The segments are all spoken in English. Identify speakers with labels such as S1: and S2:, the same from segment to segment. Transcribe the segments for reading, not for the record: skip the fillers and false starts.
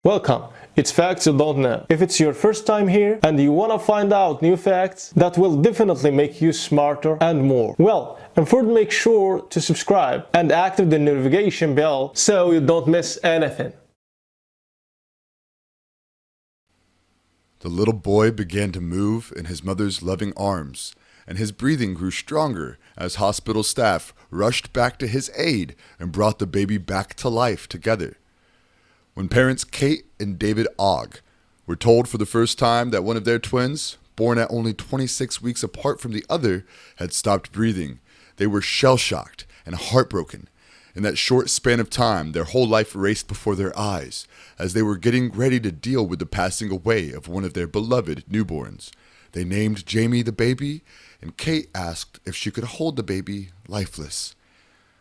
S1: Welcome. It's Facts You Don't Know. If it's your first time here and you want to find out new facts that will definitely make you smarter and more, and first make sure to subscribe and activate the notification bell so you don't miss anything.
S2: The little boy began to move in his mother's loving arms, and his breathing grew stronger as hospital staff rushed back to his aid and brought the baby back to life together. When parents Kate and David Ogg were told for the first time that one of their twins, born at only 26 weeks apart from the other, had stopped breathing, they were shell-shocked and heartbroken. In that short span of time, their whole life raced before their eyes as they were getting ready to deal with the passing away of one of their beloved newborns. They named Jamie the baby, and Kate asked if she could hold the baby lifeless.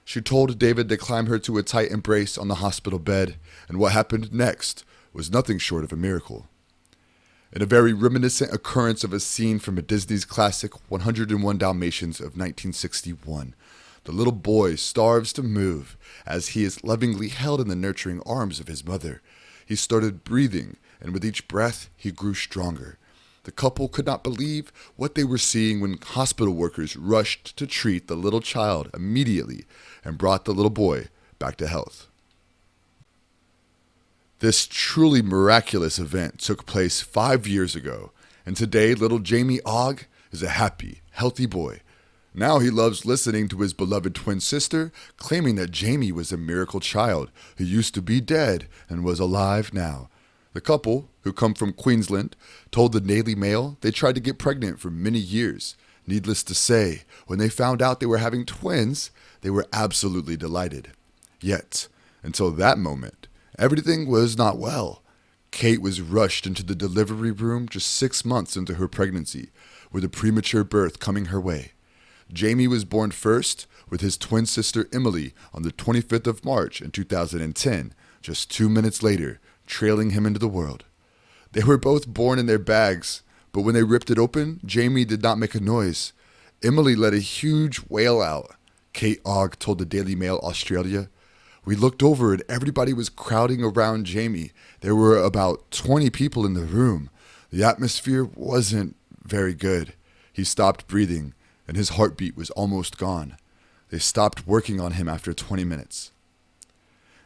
S2: She told David to climb her to a tight embrace on the hospital bed, and what happened next was nothing short of a miracle. In a very reminiscent occurrence of a scene from a Disney's classic 101 Dalmatians of 1961, the little boy starves to move as he is lovingly held in the nurturing arms of his mother. He started breathing, and with each breath, he grew stronger. The couple could not believe what they were seeing when hospital workers rushed to treat the little child immediately and brought the little boy back to health. This truly miraculous event took place 5 years ago, and today little Jamie Ogg is a happy, healthy boy. Now he loves listening to his beloved twin sister, claiming that Jamie was a miracle child who used to be dead and was alive now. The couple, who come from Queensland, told the Daily Mail they tried to get pregnant for many years. Needless to say, when they found out they were having twins, they were absolutely delighted. Yet, until that moment, everything was not well. Kate was rushed into the delivery room just 6 months into her pregnancy, with a premature birth coming her way. Jamie was born first, with his twin sister Emily on the 25th of March in 2010, just 2 minutes later, trailing him into the world. They were both born in their bags, but when they ripped it open, Jamie did not make a noise. Emily let a huge wail out. Kate Ogg told the Daily Mail Australia, "We looked over and everybody was crowding around Jamie. There were about 20 people in the room. The atmosphere wasn't very good. He stopped breathing, and his heartbeat was almost gone. They stopped working on him after 20 minutes.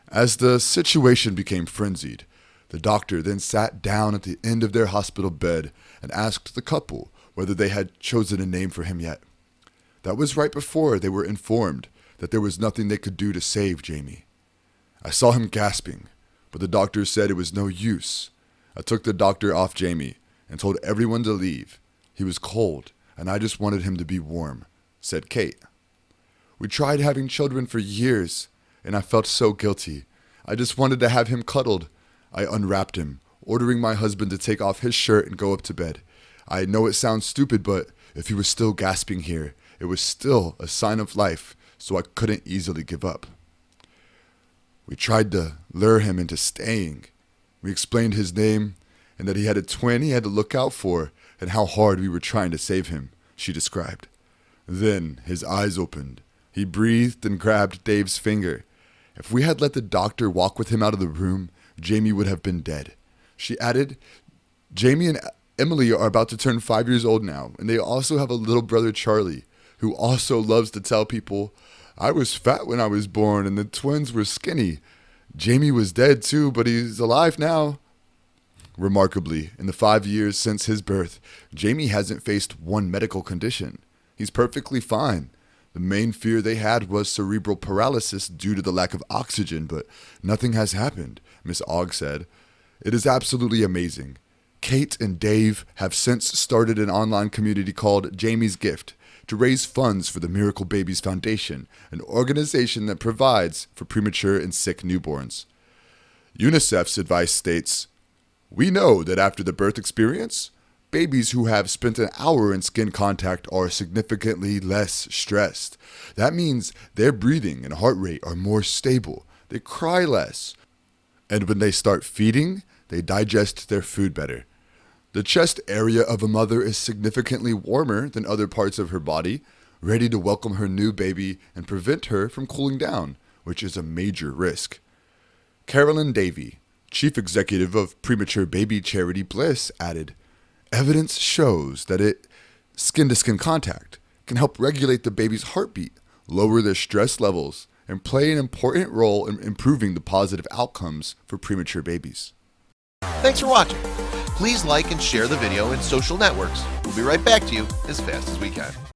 S2: As the situation became frenzied, the doctor then sat down at the end of their hospital bed and asked the couple whether they had chosen a name for him yet. That was right before they were informed that there was nothing they could do to save Jamie. I saw him gasping, but the doctor said it was no use. I took the doctor off Jamie and told everyone to leave. He was cold, and I just wanted him to be warm," said Kate. "We tried having children for years, and I felt so guilty. I just wanted to have him cuddled. I unwrapped him, ordering my husband to take off his shirt and go up to bed. I know it sounds stupid, but if he was still gasping here, it was still a sign of life, so I couldn't easily give up. We tried to lure him into staying. We explained his name and that he had a twin he had to look out for and how hard we were trying to save him," she described. Then his eyes opened. He breathed and grabbed Dave's finger. If we had let the doctor walk with him out of the room, Jamie would have been dead. She added, "Jamie and Emily are about to turn 5 years old now, and they also have a little brother, Charlie, who also loves to tell people, 'I was fat when I was born and the twins were skinny.' Jamie was dead too, but he's alive now." Remarkably, in the 5 years since his birth, Jamie hasn't faced one medical condition. He's perfectly fine. The main fear they had was cerebral paralysis due to the lack of oxygen, but nothing has happened, Miss Ogg said. "It is absolutely amazing." Kate and Dave have since started an online community called Jamie's Gift to raise funds for the Miracle Babies Foundation, an organization that provides for premature and sick newborns. UNICEF's advice states, "We know that after the birth experience, babies who have spent an hour in skin contact are significantly less stressed. That means their breathing and heart rate are more stable, they cry less, and when they start feeding, they digest their food better. The chest area of a mother is significantly warmer than other parts of her body, ready to welcome her new baby and prevent her from cooling down, which is a major risk." Carolyn Davey, Chief executive of premature baby charity Bliss added, "Evidence shows that skin-to-skin contact can help regulate the baby's heartbeat, lower their stress levels, and play an important role in improving the positive outcomes for premature babies."
S3: Thanks for watching. Please like and share the video in social networks. We'll be right back to you as fast as we can.